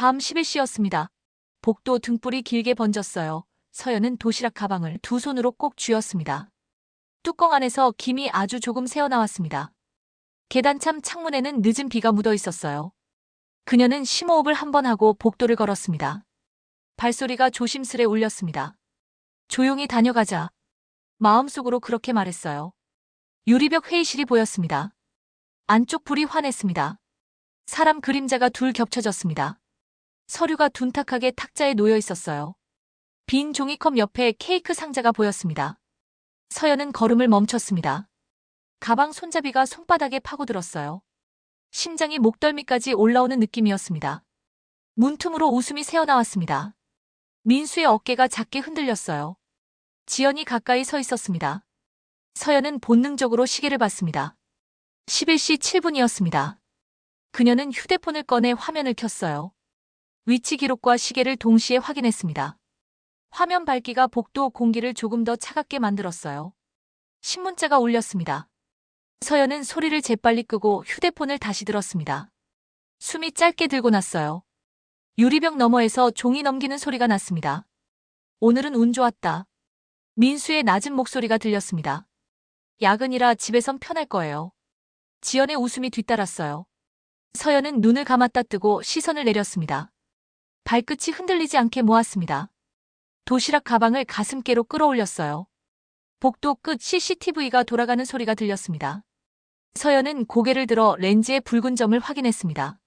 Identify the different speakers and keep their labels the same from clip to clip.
Speaker 1: 밤 11시였습니다. 복도 등불이 길게 번졌어요. 서연은 도시락 가방을 두 손으로 꼭 쥐었습니다. 뚜껑 안에서 김이 아주 조금 새어나왔습니다. 계단참 창문에는 늦은 비가 묻어 있었어요. 그녀는 심호흡을 한 번 하고 복도를 걸었습니다. 발소리가 조심스레 울렸습니다. 조용히 다녀가자. 마음속으로 그렇게 말했어요. 유리벽 회의실이 보였습니다. 안쪽 불이 환했습니다. 사람 그림자가 둘 겹쳐졌습니다. 서류가 둔탁하게 탁자에 놓여 있었어요. 빈 종이컵 옆에 케이크 상자가 보였습니다. 서연은 걸음을 멈췄습니다. 가방 손잡이가 손바닥에 파고들었어요. 심장이 목덜미까지 올라오는 느낌이었습니다. 문틈으로 웃음이 새어나왔습니다. 민수의 어깨가 작게 흔들렸어요. 지연이 가까이 서 있었습니다. 서연은 본능적으로 시계를 봤습니다. 11시 7분이었습니다. 그녀는 휴대폰을 꺼내 화면을 켰어요. 위치 기록과 시계를 동시에 확인했습니다. 화면 밝기가 복도 공기를 조금 더 차갑게 만들었어요. 신문자가 울렸습니다. 서연은 소리를 재빨리 끄고 휴대폰을 다시 들었습니다. 숨이 짧게 들고 났어요. 유리벽 너머에서 종이 넘기는 소리가 났습니다. 오늘은 운 좋았다. 민수의 낮은 목소리가 들렸습니다. 야근이라 집에선 편할 거예요. 지연의 웃음이 뒤따랐어요. 서연은 눈을 감았다 뜨고 시선을 내렸습니다. 발끝이 흔들리지 않게 모았습니다. 도시락 가방을 가슴께로 끌어올렸어요. 복도 끝 CCTV가 돌아가는 소리가 들렸습니다. 서연은 고개를 들어 렌즈의 붉은 점을 확인했습니다.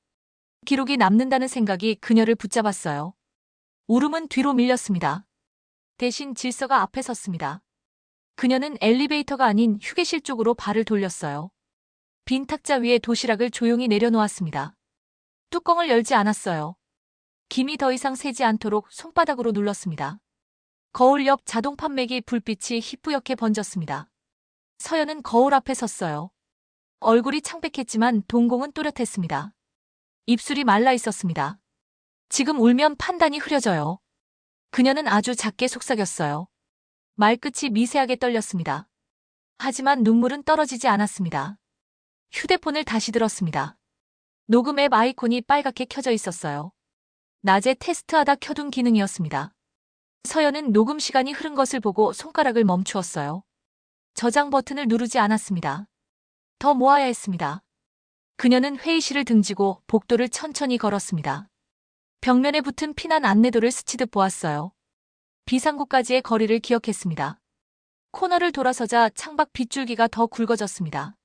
Speaker 1: 기록이 남는다는 생각이 그녀를 붙잡았어요. 울음은 뒤로 밀렸습니다. 대신 질서가 앞에 섰습니다. 그녀는 엘리베이터가 아닌 휴게실 쪽으로 발을 돌렸어요. 빈 탁자 위에 도시락을 조용히 내려놓았습니다. 뚜껑을 열지 않았어요. 김이 더 이상 새지 않도록 손바닥으로 눌렀습니다. 거울 옆 자동 판매기 불빛이 희뿌옇게 번졌습니다. 서연은 거울 앞에 섰어요. 얼굴이 창백했지만 동공은 또렷했습니다. 입술이 말라 있었습니다. 지금 울면 판단이 흐려져요. 그녀는 아주 작게 속삭였어요. 말끝이 미세하게 떨렸습니다. 하지만 눈물은 떨어지지 않았습니다. 휴대폰을 다시 들었습니다. 녹음 앱 아이콘이 빨갛게 켜져 있었어요. 낮에 테스트하다 켜둔 기능이었습니다. 서연은 녹음 시간이 흐른 것을 보고 손가락을 멈추었어요. 저장 버튼을 누르지 않았습니다. 더 모아야 했습니다. 그녀는 회의실을 등지고 복도를 천천히 걸었습니다. 벽면에 붙은 피난 안내도를 스치듯 보았어요. 비상구까지의 거리를 기억했습니다. 코너를 돌아서자 창밖 빗줄기가 더 굵어졌습니다.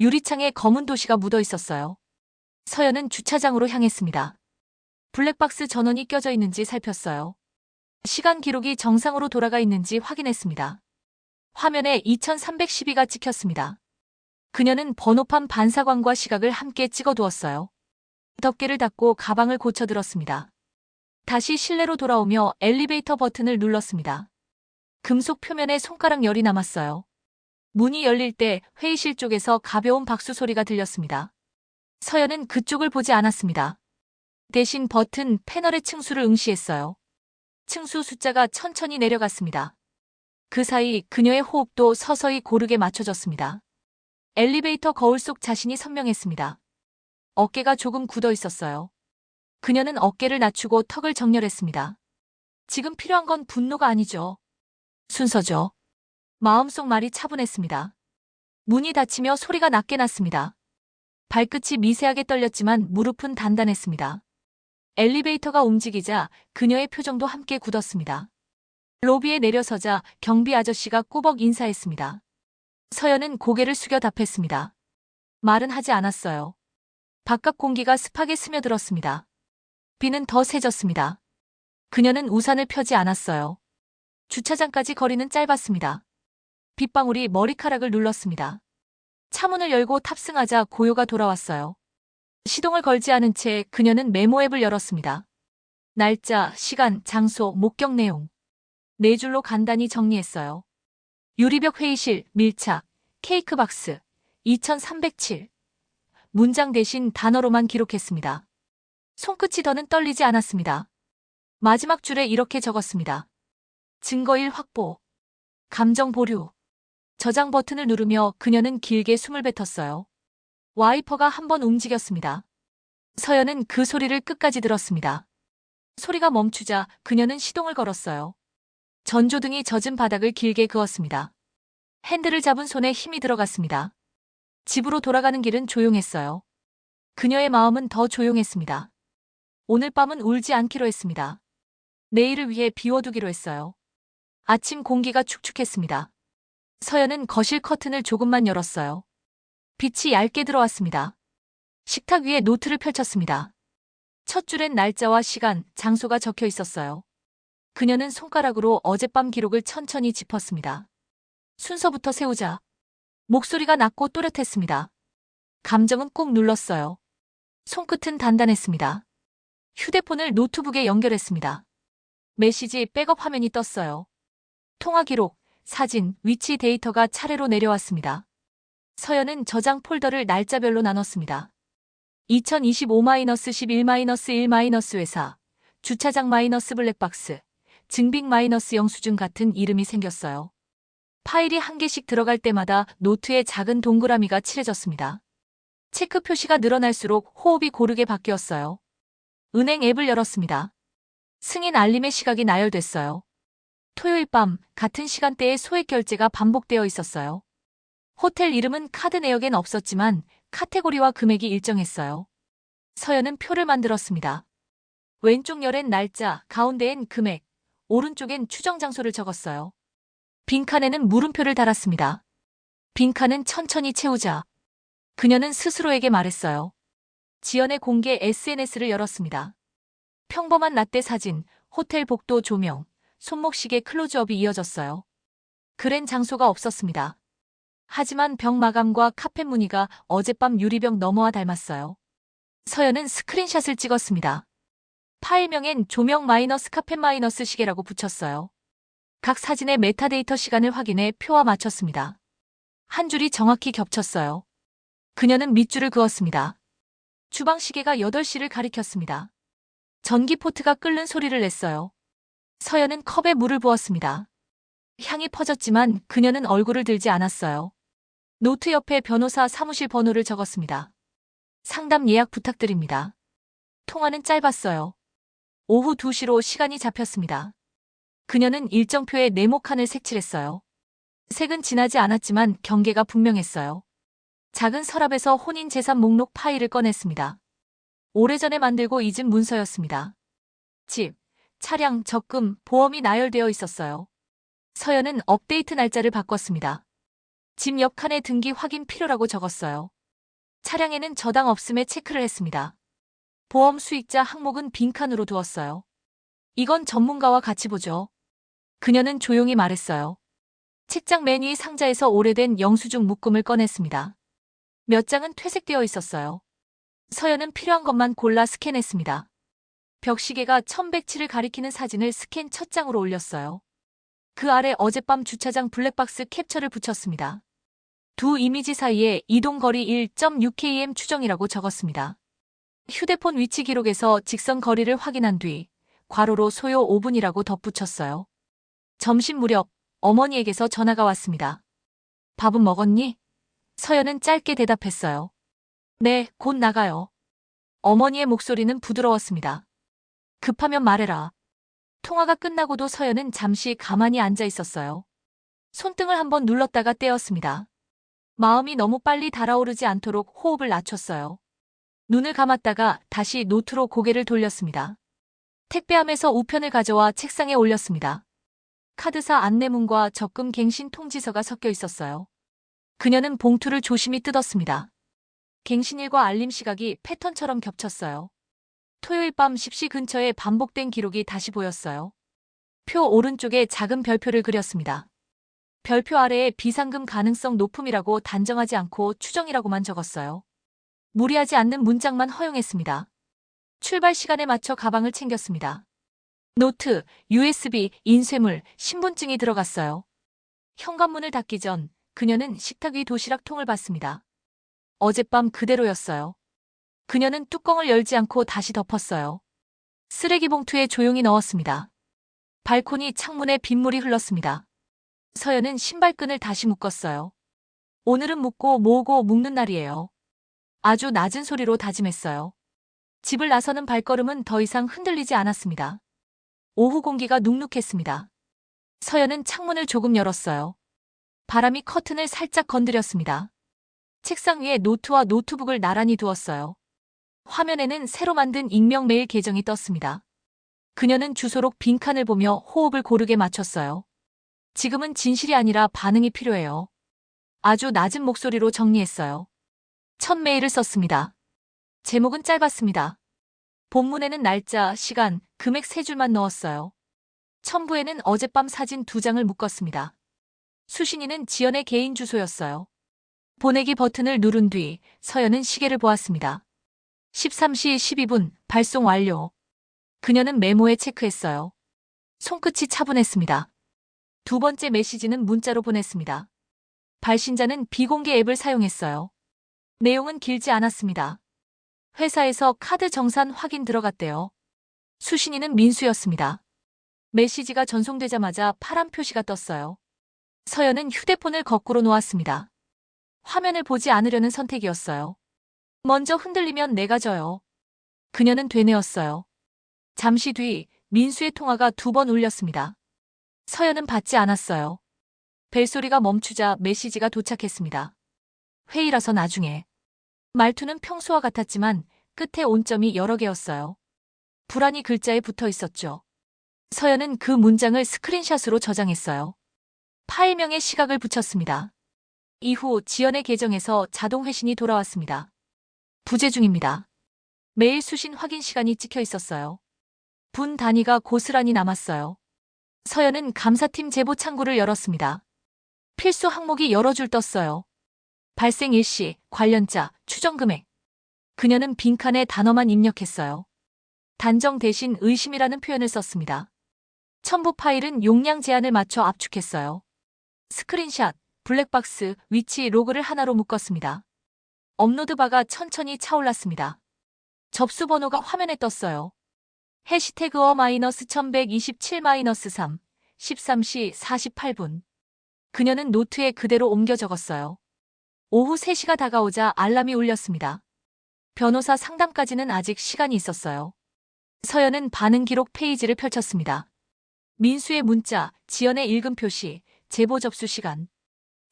Speaker 1: 유리창에 검은 도시가 묻어 있었어요. 서연은 주차장으로 향했습니다. 블랙박스 전원이 껴져 있는지 살폈어요. 시간 기록이 정상으로 돌아가 있는지 확인했습니다. 화면에 2312가 찍혔습니다. 그녀는 번호판 반사광과 시각을 함께 찍어두었어요. 덮개를 닫고 가방을 고쳐들었습니다. 다시 실내로 돌아오며 엘리베이터 버튼을 눌렀습니다. 금속 표면에 손가락 열이 남았어요. 문이 열릴 때 회의실 쪽에서 가벼운 박수 소리가 들렸습니다. 서연은 그쪽을 보지 않았습니다. 대신 버튼 패널의 층수를 응시했어요. 층수 숫자가 천천히 내려갔습니다. 그 사이 그녀의 호흡도 서서히 고르게 맞춰졌습니다. 엘리베이터 거울 속 자신이 선명했습니다. 어깨가 조금 굳어 있었어요. 그녀는 어깨를 낮추고 턱을 정렬했습니다. 지금 필요한 건 분노가 아니죠. 순서죠. 마음속 말이 차분했습니다. 문이 닫히며 소리가 낮게 났습니다. 발끝이 미세하게 떨렸지만 무릎은 단단했습니다. 엘리베이터가 움직이자 그녀의 표정도 함께 굳었습니다. 로비에 내려서자 경비 아저씨가 꾸벅 인사했습니다. 서연은 고개를 숙여 답했습니다. 말은 하지 않았어요. 바깥 공기가 습하게 스며들었습니다. 비는 더 세졌습니다. 그녀는 우산을 펴지 않았어요. 주차장까지 거리는 짧았습니다. 빗방울이 머리카락을 눌렀습니다. 차문을 열고 탑승하자 고요가 돌아왔어요. 시동을 걸지 않은 채 그녀는 메모 앱을 열었습니다. 날짜, 시간, 장소, 목격 내용. 네 줄로 간단히 정리했어요. 유리벽 회의실, 밀착, 케이크 박스, 2307. 문장 대신 단어로만 기록했습니다. 손끝이 더는 떨리지 않았습니다. 마지막 줄에 이렇게 적었습니다. 증거일 확보, 감정 보류. 저장 버튼을 누르며 그녀는 길게 숨을 뱉었어요. 와이퍼가 한 번 움직였습니다. 서연은 그 소리를 끝까지 들었습니다. 소리가 멈추자 그녀는 시동을 걸었어요. 전조등이 젖은 바닥을 길게 그었습니다. 핸들을 잡은 손에 힘이 들어갔습니다. 집으로 돌아가는 길은 조용했어요. 그녀의 마음은 더 조용했습니다. 오늘 밤은 울지 않기로 했습니다. 내일을 위해 비워두기로 했어요. 아침 공기가 축축했습니다. 서연은 거실 커튼을 조금만 열었어요. 빛이 얇게 들어왔습니다. 식탁 위에 노트를 펼쳤습니다. 첫 줄엔 날짜와 시간, 장소가 적혀 있었어요. 그녀는 손가락으로 어젯밤 기록을 천천히 짚었습니다. 순서부터 세우자. 목소리가 낮고 또렷했습니다. 감정은 꾹 눌렀어요. 손끝은 단단했습니다. 휴대폰을 노트북에 연결했습니다. 메시지 백업 화면이 떴어요. 통화 기록, 사진, 위치 데이터가 차례로 내려왔습니다. 서연은 저장 폴더를 날짜별로 나눴습니다. 2025-11-1- 회사, 주차장 블랙박스, 증빙 영수증 같은 이름이 생겼어요. 파일이 한 개씩 들어갈 때마다 노트에 작은 동그라미가 칠해졌습니다. 체크 표시가 늘어날수록 호흡이 고르게 바뀌었어요. 은행 앱을 열었습니다. 승인 알림의 시각이 나열됐어요. 토요일 밤 같은 시간대에 소액 결제가 반복되어 있었어요. 호텔 이름은 카드 내역엔 없었지만 카테고리와 금액이 일정했어요. 서연은 표를 만들었습니다. 왼쪽 열엔 날짜, 가운데엔 금액, 오른쪽엔 추정 장소를 적었어요. 빈칸에는 물음표를 달았습니다. 빈칸은 천천히 채우자. 그녀는 스스로에게 말했어요. 지연의 공개 SNS를 열었습니다. 평범한 라떼 사진, 호텔 복도 조명, 손목시계 클로즈업이 이어졌어요. 글엔 장소가 없었습니다. 하지만 벽 마감과 카펫 무늬가 어젯밤 유리병 너머와 닮았어요. 서연은 스크린샷을 찍었습니다. 파일명엔 조명 카펫 시계라고 붙였어요. 각 사진의 메타데이터 시간을 확인해 표와 맞췄습니다. 한 줄이 정확히 겹쳤어요. 그녀는 밑줄을 그었습니다. 주방 시계가 8시를 가리켰습니다. 전기 포트가 끓는 소리를 냈어요. 서연은 컵에 물을 부었습니다. 향이 퍼졌지만 그녀는 얼굴을 들지 않았어요. 노트 옆에 변호사 사무실 번호를 적었습니다. 상담 예약 부탁드립니다. 통화는 짧았어요. 오후 2시로 시간이 잡혔습니다. 그녀는 일정표에 네모칸을 색칠했어요. 색은 진하지 않았지만 경계가 분명했어요. 작은 서랍에서 혼인재산 목록 파일을 꺼냈습니다. 오래전에 만들고 잊은 문서였습니다. 집, 차량, 적금, 보험이 나열되어 있었어요. 서연은 업데이트 날짜를 바꿨습니다. 집 옆칸에 등기 확인 필요라고 적었어요. 차량에는 저당 없음에 체크를 했습니다. 보험 수익자 항목은 빈칸으로 두었어요. 이건 전문가와 같이 보죠. 그녀는 조용히 말했어요. 책장 맨 위 상자에서 오래된 영수증 묶음을 꺼냈습니다. 몇 장은 퇴색되어 있었어요. 서연은 필요한 것만 골라 스캔했습니다. 벽시계가 1107을 가리키는 사진을 스캔 첫 장으로 올렸어요. 그 아래 어젯밤 주차장 블랙박스 캡처를 붙였습니다. 두 이미지 사이에 이동거리 1.6km 추정이라고 적었습니다. 휴대폰 위치 기록에서 직선 거리를 확인한 뒤 괄호로 소요 5분이라고 덧붙였어요. 점심 무렵 어머니에게서 전화가 왔습니다. 밥은 먹었니? 서연은 짧게 대답했어요. 네, 곧 나가요. 어머니의 목소리는 부드러웠습니다. 급하면 말해라. 통화가 끝나고도 서연은 잠시 가만히 앉아 있었어요. 손등을 한번 눌렀다가 떼었습니다. 마음이 너무 빨리 달아오르지 않도록 호흡을 낮췄어요. 눈을 감았다가 다시 노트로 고개를 돌렸습니다. 택배함에서 우편을 가져와 책상에 올렸습니다. 카드사 안내문과 적금 갱신 통지서가 섞여 있었어요. 그녀는 봉투를 조심히 뜯었습니다. 갱신일과 알림 시각이 패턴처럼 겹쳤어요. 토요일 밤 10시 근처에 반복된 기록이 다시 보였어요. 표 오른쪽에 작은 별표를 그렸습니다. 별표 아래에 비상금 가능성 높음이라고 단정하지 않고 추정이라고만 적었어요. 무리하지 않는 문장만 허용했습니다. 출발 시간에 맞춰 가방을 챙겼습니다. 노트, USB, 인쇄물, 신분증이 들어갔어요. 현관문을 닫기 전 그녀는 식탁 위 도시락 통을 봤습니다. 어젯밤 그대로였어요. 그녀는 뚜껑을 열지 않고 다시 덮었어요. 쓰레기 봉투에 조용히 넣었습니다. 발코니 창문에 빗물이 흘렀습니다. 서연은 신발끈을 다시 묶었어요. 오늘은 묶고 모으고 묶는 날이에요. 아주 낮은 소리로 다짐했어요. 집을 나서는 발걸음은 더 이상 흔들리지 않았습니다. 오후 공기가 눅눅했습니다. 서연은 창문을 조금 열었어요. 바람이 커튼을 살짝 건드렸습니다. 책상 위에 노트와 노트북을 나란히 두었어요. 화면에는 새로 만든 익명 메일 계정이 떴습니다. 그녀는 주소록 빈칸을 보며 호흡을 고르게 맞췄어요. 지금은 진실이 아니라 반응이 필요해요. 아주 낮은 목소리로 정리했어요. 첫 메일을 썼습니다. 제목은 짧았습니다. 본문에는 날짜, 시간, 금액 3줄만 넣었어요. 첨부에는 어젯밤 사진 2장을 묶었습니다. 수신인은 지연의 개인 주소였어요. 보내기 버튼을 누른 뒤 서연은 시계를 보았습니다. 13시 12분, 발송 완료. 그녀는 메모에 체크했어요. 손끝이 차분했습니다. 두 번째 메시지는 문자로 보냈습니다. 발신자는 비공개 앱을 사용했어요. 내용은 길지 않았습니다. 회사에서 카드 정산 확인 들어갔대요. 수신인은 민수였습니다. 메시지가 전송되자마자 파란 표시가 떴어요. 서연은 휴대폰을 거꾸로 놓았습니다. 화면을 보지 않으려는 선택이었어요. 먼저 흔들리면 내가 져요. 그녀는 되뇌었어요. 잠시 뒤 민수의 통화가 2번 울렸습니다. 서연은 받지 않았어요. 벨소리가 멈추자 메시지가 도착했습니다. 회의라서 나중에. 말투는 평소와 같았지만 끝에 온점이 여러 개였어요. 불안이 글자에 붙어 있었죠. 서연은 그 문장을 스크린샷으로 저장했어요. 파일명에 시각을 붙였습니다. 이후 지연의 계정에서 자동 회신이 돌아왔습니다. 부재 중입니다. 메일 수신 확인 시간이 찍혀 있었어요. 분 단위가 고스란히 남았어요. 서연은 감사팀 제보 창구를 열었습니다. 필수 항목이 여러 줄 떴어요. 발생 일시, 관련자, 추정 금액. 그녀는 빈칸에 단어만 입력했어요. 단정 대신 의심이라는 표현을 썼습니다. 첨부 파일은 용량 제한을 맞춰 압축했어요. 스크린샷, 블랙박스, 위치 로그를 하나로 묶었습니다. 업로드 바가 천천히 차올랐습니다. 접수 번호가 화면에 떴어요. 해시태그 어-1127-3, 13시 48분. 그녀는 노트에 그대로 옮겨 적었어요. 오후 3시가 다가오자 알람이 울렸습니다. 변호사 상담까지는 아직 시간이 있었어요. 서연은 반응 기록 페이지를 펼쳤습니다. 민수의 문자, 지연의 읽음 표시, 제보 접수 시간.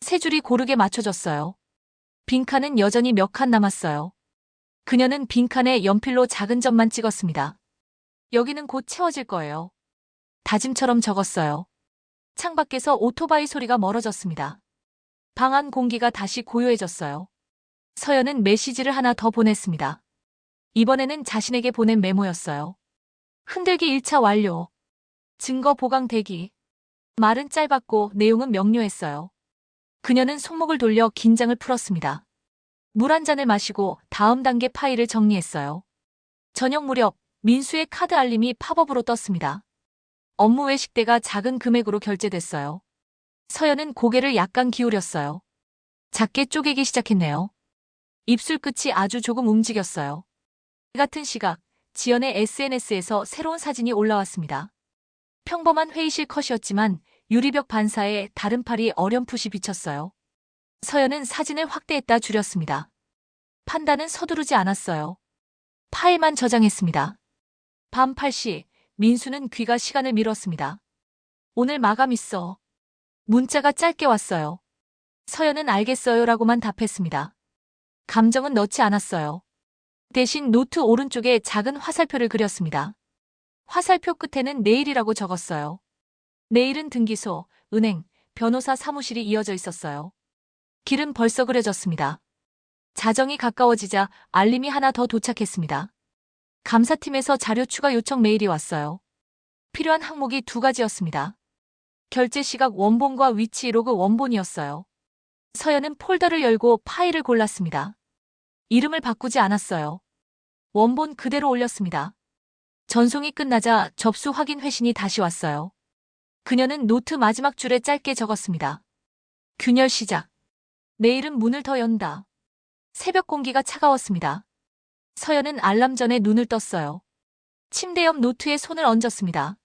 Speaker 1: 3줄이 고르게 맞춰졌어요. 빈칸은 여전히 몇 칸 남았어요. 그녀는 빈칸에 연필로 작은 점만 찍었습니다. 여기는 곧 채워질 거예요. 다짐처럼 적었어요. 창밖에서 오토바이 소리가 멀어졌습니다. 방 안 공기가 다시 고요해졌어요. 서연은 메시지를 하나 더 보냈습니다. 이번에는 자신에게 보낸 메모였어요. 흔들기 1차 완료. 증거 보강 대기. 말은 짧았고 내용은 명료했어요. 그녀는 손목을 돌려 긴장을 풀었습니다. 물 한 잔을 마시고 다음 단계 파일을 정리했어요. 저녁 무렵 민수의 카드 알림이 팝업으로 떴습니다. 업무 외식대가 작은 금액으로 결제됐어요. 서연은 고개를 약간 기울였어요. 작게 쪼개기 시작했네요. 입술 끝이 아주 조금 움직였어요. 같은 시각, 지연의 SNS에서 새로운 사진이 올라왔습니다. 평범한 회의실 컷이었지만 유리벽 반사에 다른 팔이 어렴풋이 비쳤어요. 서연은 사진을 확대했다 줄였습니다. 판단은 서두르지 않았어요. 파일만 저장했습니다. 밤 8시, 민수는 귀가 시간을 미뤘습니다. 오늘 마감 있어. 문자가 짧게 왔어요. 서연은 알겠어요라고만 답했습니다. 감정은 넣지 않았어요. 대신 노트 오른쪽에 작은 화살표를 그렸습니다. 화살표 끝에는 내일이라고 적었어요. 내일은 등기소, 은행, 변호사 사무실이 이어져 있었어요. 길은 벌써 그려졌습니다. 자정이 가까워지자 알림이 하나 더 도착했습니다. 감사팀에서 자료 추가 요청 메일이 왔어요. 필요한 항목이 2가지였습니다. 결제 시각 원본과 위치 로그 원본이었어요. 서연은 폴더를 열고 파일을 골랐습니다. 이름을 바꾸지 않았어요. 원본 그대로 올렸습니다. 전송이 끝나자 접수 확인 회신이 다시 왔어요. 그녀는 노트 마지막 줄에 짧게 적었습니다. 균열 시작. 내일은 문을 더 연다. 새벽 공기가 차가웠습니다. 서연은 알람 전에 눈을 떴어요. 침대 옆 노트에 손을 얹었습니다.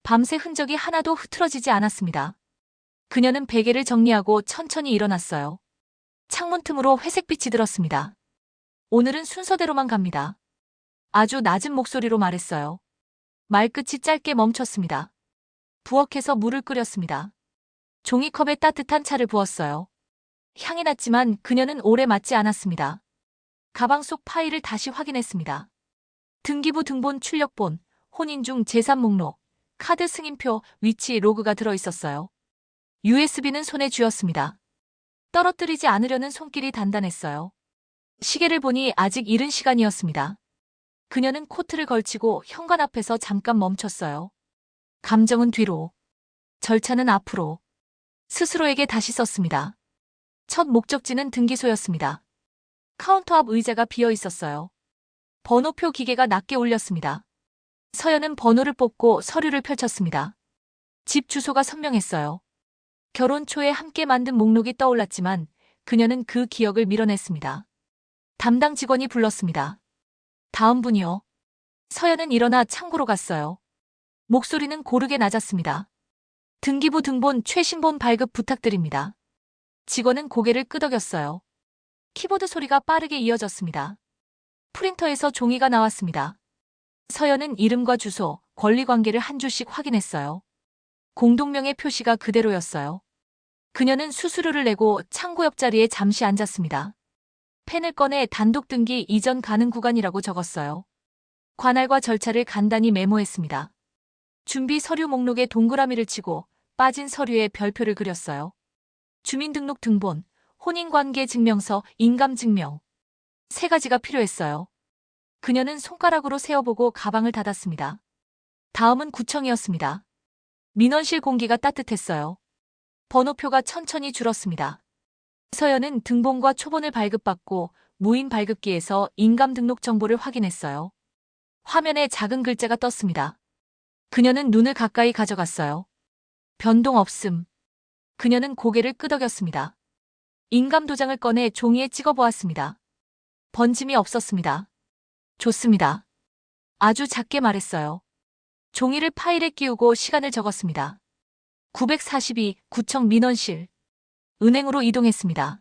Speaker 1: 밤새 흔적이 하나도 흐트러지지 않았습니다. 그녀는 베개를 정리하고 천천히 일어났어요. 창문 틈으로 회색빛이 들었습니다. 오늘은 순서대로만 갑니다. 아주 낮은 목소리로 말했어요. 말끝이 짧게 멈췄습니다. 부엌에서 물을 끓였습니다. 종이컵에 따뜻한 차를 부었어요. 향이 났지만 그녀는 오래 맞지 않았습니다. 가방 속 파일을 다시 확인했습니다. 등기부 등본 출력본, 혼인중 재산 목록, 카드 승인표, 위치 로그가 들어있었어요. USB는 손에 쥐었습니다. 떨어뜨리지 않으려는 손길이 단단했어요. 시계를 보니 아직 이른 시간이었습니다. 그녀는 코트를 걸치고 현관 앞에서 잠깐 멈췄어요. 감정은 뒤로, 절차는 앞으로. 스스로에게 다시 썼습니다. 첫 목적지는 등기소였습니다. 카운터 앞 의자가 비어 있었어요. 번호표 기계가 낮게 울렸습니다. 서연은 번호를 뽑고 서류를 펼쳤습니다. 집 주소가 선명했어요. 결혼 초에 함께 만든 목록이 떠올랐지만 그녀는 그 기억을 밀어냈습니다. 담당 직원이 불렀습니다. 다음 분이요. 서연은 일어나 창구로 갔어요. 목소리는 고르게 낮았습니다. 등기부 등본 최신본 발급 부탁드립니다. 직원은 고개를 끄덕였어요. 키보드 소리가 빠르게 이어졌습니다. 프린터에서 종이가 나왔습니다. 서연은 이름과 주소, 권리관계를 한 줄씩 확인했어요. 공동명의 표시가 그대로였어요. 그녀는 수수료를 내고 창고 옆자리에 잠시 앉았습니다. 펜을 꺼내 단독 등기 이전 가능 구간이라고 적었어요. 관할과 절차를 간단히 메모했습니다. 준비 서류 목록에 동그라미를 치고 빠진 서류에 별표를 그렸어요. 주민등록 등본, 혼인관계 증명서, 인감증명. 3가지가 필요했어요. 그녀는 손가락으로 세어보고 가방을 닫았습니다. 다음은 구청이었습니다. 민원실 공기가 따뜻했어요. 번호표가 천천히 줄었습니다. 서연은 등본과 초본을 발급받고 무인 발급기에서 인감등록 정보를 확인했어요. 화면에 작은 글자가 떴습니다. 그녀는 눈을 가까이 가져갔어요. 변동 없음. 그녀는 고개를 끄덕였습니다. 인감 도장을 꺼내 종이에 찍어보았습니다. 번짐이 없었습니다. 좋습니다. 아주 작게 말했어요. 종이를 파일에 끼우고 시간을 적었습니다. 942 구청 민원실. 은행으로 이동했습니다.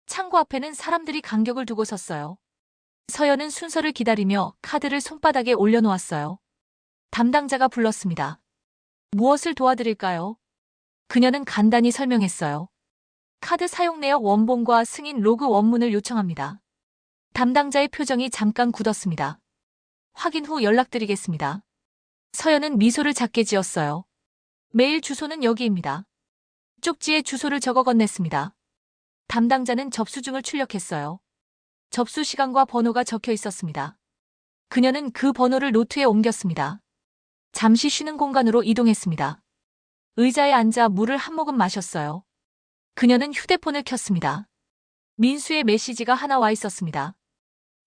Speaker 1: 창고 앞에는 사람들이 간격을 두고 섰어요. 서연은 순서를 기다리며 카드를 손바닥에 올려놓았어요. 담당자가 불렀습니다. 무엇을 도와드릴까요? 그녀는 간단히 설명했어요. 카드 사용 내역 원본과 승인 로그 원문을 요청합니다. 담당자의 표정이 잠깐 굳었습니다. 확인 후 연락드리겠습니다. 서연은 미소를 작게 지었어요. 메일 주소는 여기입니다. 쪽지에 주소를 적어 건넸습니다. 담당자는 접수중을 출력했어요. 접수 시간과 번호가 적혀 있었습니다. 그녀는 그 번호를 노트에 옮겼습니다. 잠시 쉬는 공간으로 이동했습니다. 의자에 앉아 물을 한 모금 마셨어요. 그녀는 휴대폰을 켰습니다. 민수의 메시지가 하나 와 있었습니다.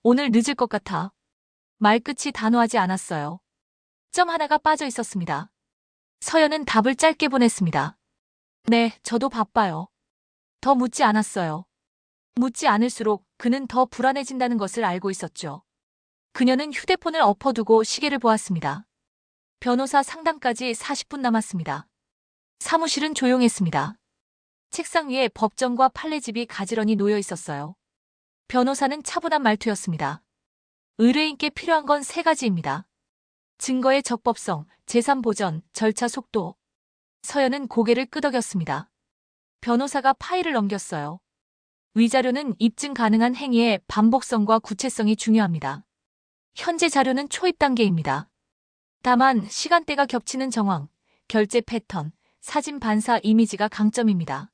Speaker 1: 오늘 늦을 것 같아. 말끝이 단호하지 않았어요. 점 하나가 빠져 있었습니다. 서연은 답을 짧게 보냈습니다. 네, 저도 바빠요. 더 묻지 않았어요. 묻지 않을수록 그는 더 불안해진다는 것을 알고 있었죠. 그녀는 휴대폰을 엎어두고 시계를 보았습니다. 변호사 상담까지 40분 남았습니다. 사무실은 조용했습니다. 책상 위에 법정과 판례집이 가지런히 놓여 있었어요. 변호사는 차분한 말투였습니다. 의뢰인께 필요한 건 3가지입니다. 증거의 적법성, 재산 보전, 절차 속도. 서연은 고개를 끄덕였습니다. 변호사가 파일을 넘겼어요. 위자료는 입증 가능한 행위의 반복성과 구체성이 중요합니다. 현재 자료는 초입 단계입니다. 다만 시간대가 겹치는 정황, 결제 패턴, 사진 반사 이미지가 강점입니다.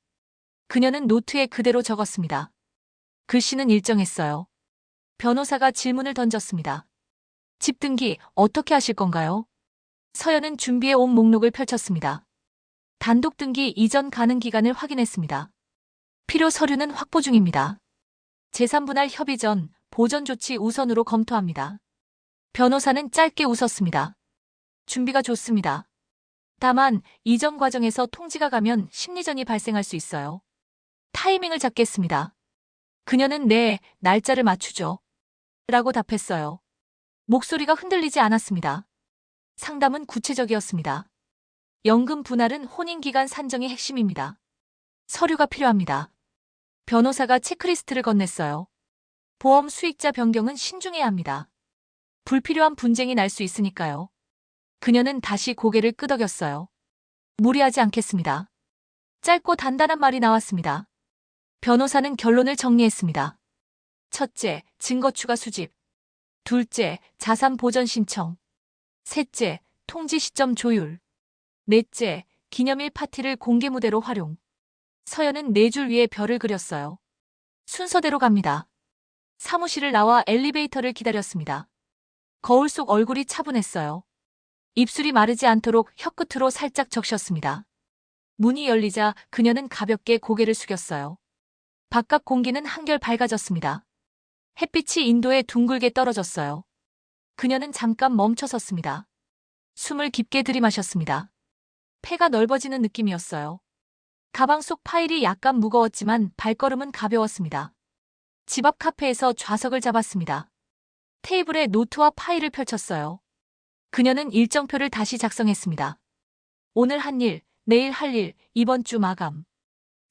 Speaker 1: 그녀는 노트에 그대로 적었습니다. 글씨는 일정했어요. 변호사가 질문을 던졌습니다. 집 등기 어떻게 하실 건가요? 서연은 준비해 온 목록을 펼쳤습니다. 단독 등기 이전 가능 기간을 확인했습니다. 필요 서류는 확보 중입니다. 재산 분할 협의 전 보전 조치 우선으로 검토합니다. 변호사는 짧게 웃었습니다. 준비가 좋습니다. 다만 이전 과정에서 통지가 가면 심리전이 발생할 수 있어요. 타이밍을 잡겠습니다. 그녀는 네, 날짜를 맞추죠. 라고 답했어요. 목소리가 흔들리지 않았습니다. 상담은 구체적이었습니다. 연금 분할은 혼인기간 산정이 핵심입니다. 서류가 필요합니다. 변호사가 체크리스트를 건넸어요. 보험 수익자 변경은 신중해야 합니다. 불필요한 분쟁이 날 수 있으니까요. 그녀는 다시 고개를 끄덕였어요. 무리하지 않겠습니다. 짧고 단단한 말이 나왔습니다. 변호사는 결론을 정리했습니다. 첫째, 증거 추가 수집. 둘째, 자산 보전 신청. 셋째, 통지 시점 조율. 넷째, 기념일 파티를 공개 무대로 활용. 서연은 네 줄 위에 별을 그렸어요. 순서대로 갑니다. 사무실을 나와 엘리베이터를 기다렸습니다. 거울 속 얼굴이 차분했어요. 입술이 마르지 않도록 혀끝으로 살짝 적셨습니다. 문이 열리자 그녀는 가볍게 고개를 숙였어요. 바깥 공기는 한결 밝아졌습니다. 햇빛이 인도에 둥글게 떨어졌어요. 그녀는 잠깐 멈춰섰습니다. 숨을 깊게 들이마셨습니다. 폐가 넓어지는 느낌이었어요. 가방 속 파일이 약간 무거웠지만 발걸음은 가벼웠습니다. 집 앞 카페에서 좌석을 잡았습니다. 테이블에 노트와 파일을 펼쳤어요. 그녀는 일정표를 다시 작성했습니다. 오늘 한 일, 내일 할 일, 이번 주 마감.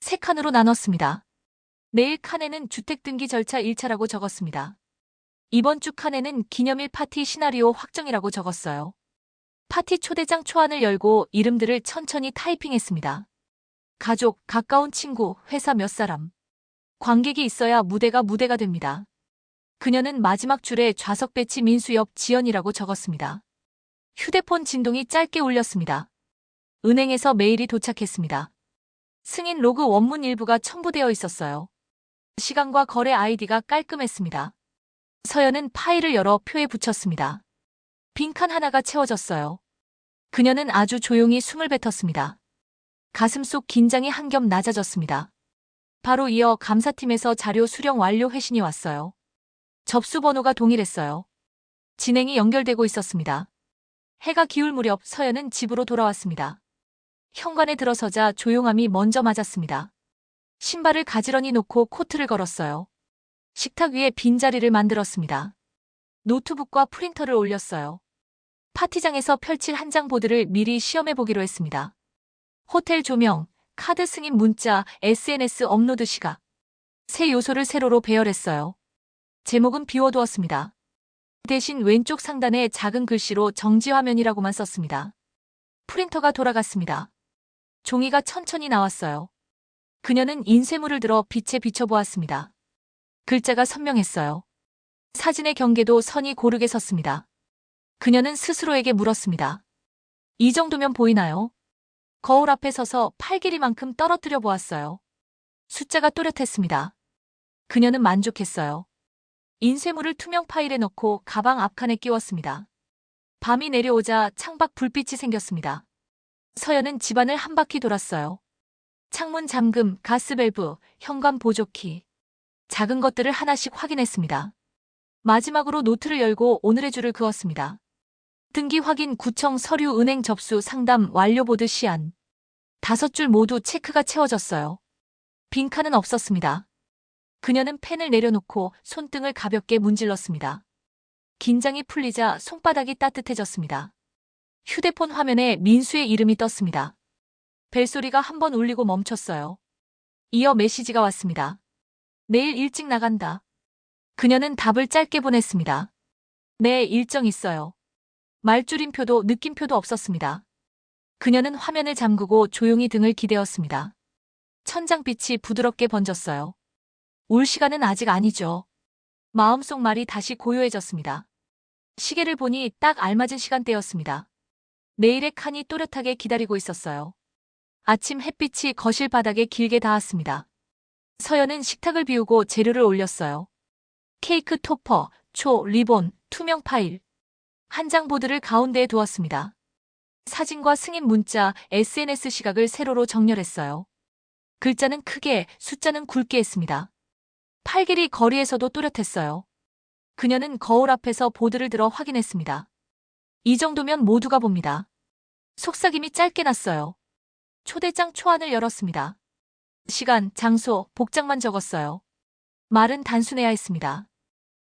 Speaker 1: 세 칸으로 나눴습니다. 내일 칸에는 주택등기 절차 1차라고 적었습니다. 이번 주 칸에는 기념일 파티 시나리오 확정이라고 적었어요. 파티 초대장 초안을 열고 이름들을 천천히 타이핑했습니다. 가족, 가까운 친구, 회사 몇 사람. 관객이 있어야 무대가 됩니다. 그녀는 마지막 줄에 좌석 배치 민수 옆 지연이라고 적었습니다. 휴대폰 진동이 짧게 울렸습니다. 은행에서 메일이 도착했습니다. 승인 로그 원문 일부가 첨부되어 있었어요. 시간과 거래 아이디가 깔끔했습니다. 서연은 파일을 열어 표에 붙였습니다. 빈칸 하나가 채워졌어요. 그녀는 아주 조용히 숨을 뱉었습니다. 가슴 속 긴장이 한 겹 낮아졌습니다. 바로 이어 감사팀에서 자료 수령 완료 회신이 왔어요. 접수 번호가 동일했어요. 진행이 연결되고 있었습니다. 해가 기울 무렵 서연은 집으로 돌아왔습니다. 현관에 들어서자 조용함이 먼저 맞았습니다. 신발을 가지런히 놓고 코트를 걸었어요. 식탁 위에 빈자리를 만들었습니다. 노트북과 프린터를 올렸어요. 파티장에서 펼칠 한 장 보드를 미리 시험해보기로 했습니다. 호텔 조명, 카드 승인 문자, SNS 업로드 시각. 세 요소를 세로로 배열했어요. 제목은 비워두었습니다. 대신 왼쪽 상단에 작은 글씨로 정지화면이라고만 썼습니다. 프린터가 돌아갔습니다. 종이가 천천히 나왔어요. 그녀는 인쇄물을 들어 빛에 비춰보았습니다. 글자가 선명했어요. 사진의 경계도 선이 고르게 섰습니다. 그녀는 스스로에게 물었습니다. 이 정도면 보이나요? 거울 앞에 서서 팔 길이만큼 떨어뜨려 보았어요. 숫자가 또렷했습니다. 그녀는 만족했어요. 인쇄물을 투명 파일에 넣고 가방 앞칸에 끼웠습니다. 밤이 내려오자 창밖 불빛이 생겼습니다. 서연은 집안을 한 바퀴 돌았어요. 창문 잠금, 가스밸브, 현관 보조키. 작은 것들을 하나씩 확인했습니다. 마지막으로 노트를 열고 오늘의 줄을 그었습니다. 등기 확인, 구청, 서류, 은행 접수, 상담, 완료 보드 시안. 5줄 모두 체크가 채워졌어요. 빈칸은 없었습니다. 그녀는 펜을 내려놓고 손등을 가볍게 문질렀습니다. 긴장이 풀리자 손바닥이 따뜻해졌습니다. 휴대폰 화면에 민수의 이름이 떴습니다. 벨소리가 한 번 울리고 멈췄어요. 이어 메시지가 왔습니다. 내일 일찍 나간다. 그녀는 답을 짧게 보냈습니다. 네, 일정 있어요. 말줄임표도 느낌표도 없었습니다. 그녀는 화면을 잠그고 조용히 등을 기대었습니다. 천장빛이 부드럽게 번졌어요. 올 시간은 아직 아니죠. 마음속 말이 다시 고요해졌습니다. 시계를 보니 딱 알맞은 시간대였습니다. 내일의 칸이 또렷하게 기다리고 있었어요. 아침 햇빛이 거실 바닥에 길게 닿았습니다. 서연은 식탁을 비우고 재료를 올렸어요. 케이크 토퍼, 초, 리본, 투명 파일. 한 장 보드를 가운데에 두었습니다. 사진과 승인 문자, SNS 시각을 세로로 정렬했어요. 글자는 크게, 숫자는 굵게 했습니다. 팔 길이 거리에서도 또렷했어요. 그녀는 거울 앞에서 보드를 들어 확인했습니다. 이 정도면 모두가 봅니다. 속삭임이 짧게 났어요. 초대장 초안을 열었습니다. 시간, 장소, 복장만 적었어요. 말은 단순해야 했습니다.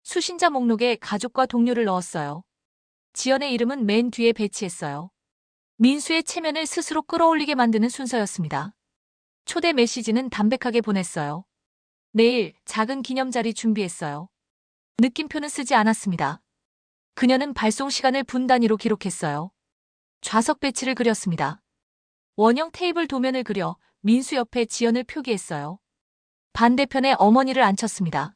Speaker 1: 수신자 목록에 가족과 동료를 넣었어요. 지연의 이름은 맨 뒤에 배치했어요. 민수의 체면을 스스로 끌어올리게 만드는 순서였습니다. 초대 메시지는 담백하게 보냈어요. 내일 작은 기념자리 준비했어요. 느낌표는 쓰지 않았습니다. 그녀는 발송 시간을 분 단위로 기록했어요. 좌석 배치를 그렸습니다. 원형 테이블 도면을 그려 민수 옆에 지연을 표기했어요. 반대편에 어머니를 앉혔습니다.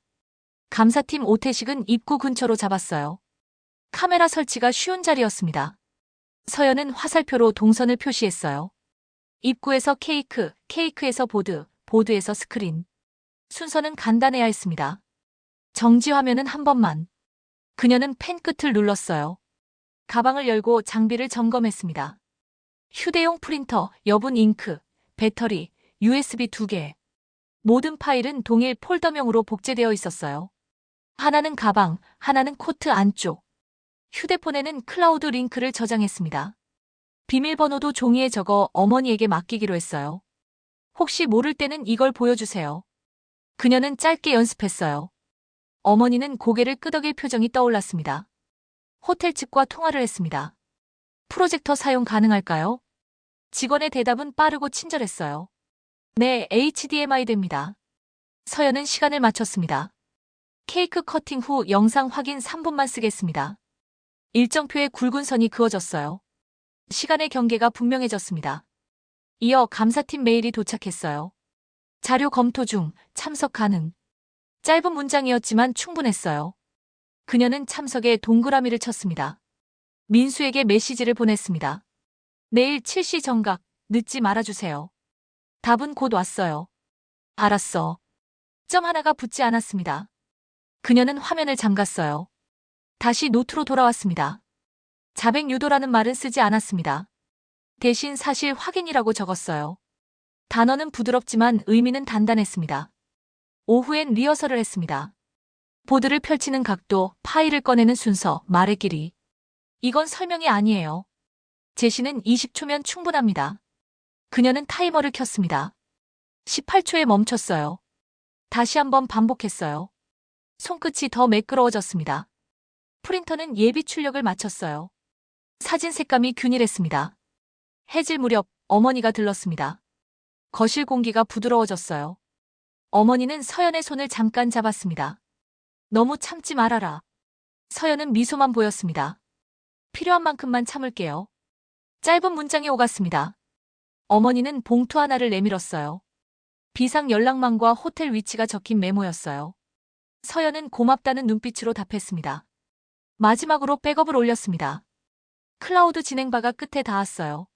Speaker 1: 감사팀 오태식은 입구 근처로 잡았어요. 카메라 설치가 쉬운 자리였습니다. 서연은 화살표로 동선을 표시했어요. 입구에서 케이크, 케이크에서 보드, 보드에서 스크린. 순서는 간단해야 했습니다. 정지 화면은 한 번만. 그녀는 펜 끝을 눌렀어요. 가방을 열고 장비를 점검했습니다. 휴대용 프린터, 여분 잉크, 배터리, USB 2개. 모든 파일은 동일 폴더명으로 복제되어 있었어요. 하나는 가방, 하나는 코트 안쪽. 휴대폰에는 클라우드 링크를 저장했습니다. 비밀번호도 종이에 적어 어머니에게 맡기기로 했어요. 혹시 모를 때는 이걸 보여주세요. 그녀는 짧게 연습했어요. 어머니는 고개를 끄덕일 표정이 떠올랐습니다. 호텔 측과 통화를 했습니다. 프로젝터 사용 가능할까요? 직원의 대답은 빠르고 친절했어요. 네, HDMI 됩니다. 서연은 시간을 맞췄습니다. 케이크 커팅 후 영상 확인 3분만 쓰겠습니다. 일정표에 굵은 선이 그어졌어요. 시간의 경계가 분명해졌습니다. 이어 감사팀 메일이 도착했어요. 자료 검토 중, 참석 가능. 짧은 문장이었지만 충분했어요. 그녀는 참석에 동그라미를 쳤습니다. 민수에게 메시지를 보냈습니다. 내일 7시 정각, 늦지 말아주세요. 답은 곧 왔어요. 알았어. 점 하나가 붙지 않았습니다. 그녀는 화면을 잠갔어요. 다시 노트로 돌아왔습니다. 자백 유도라는 말은 쓰지 않았습니다. 대신 사실 확인이라고 적었어요. 단어는 부드럽지만 의미는 단단했습니다. 오후엔 리허설을 했습니다. 보드를 펼치는 각도, 파일을 꺼내는 순서, 말의 길이. 이건 설명이 아니에요. 제시는 20초면 충분합니다. 그녀는 타이머를 켰습니다. 18초에 멈췄어요. 다시 한번 반복했어요. 손끝이 더 매끄러워졌습니다. 프린터는 예비 출력을 마쳤어요. 사진 색감이 균일했습니다. 해질 무렵 어머니가 들렀습니다. 거실 공기가 부드러워졌어요. 어머니는 서연의 손을 잠깐 잡았습니다. 너무 참지 말아라. 서연은 미소만 보였습니다. 필요한 만큼만 참을게요. 짧은 문장이 오갔습니다. 어머니는 봉투 하나를 내밀었어요. 비상 연락망과 호텔 위치가 적힌 메모였어요. 서연은 고맙다는 눈빛으로 답했습니다. 마지막으로 백업을 올렸습니다. 클라우드 진행바가 끝에 닿았어요.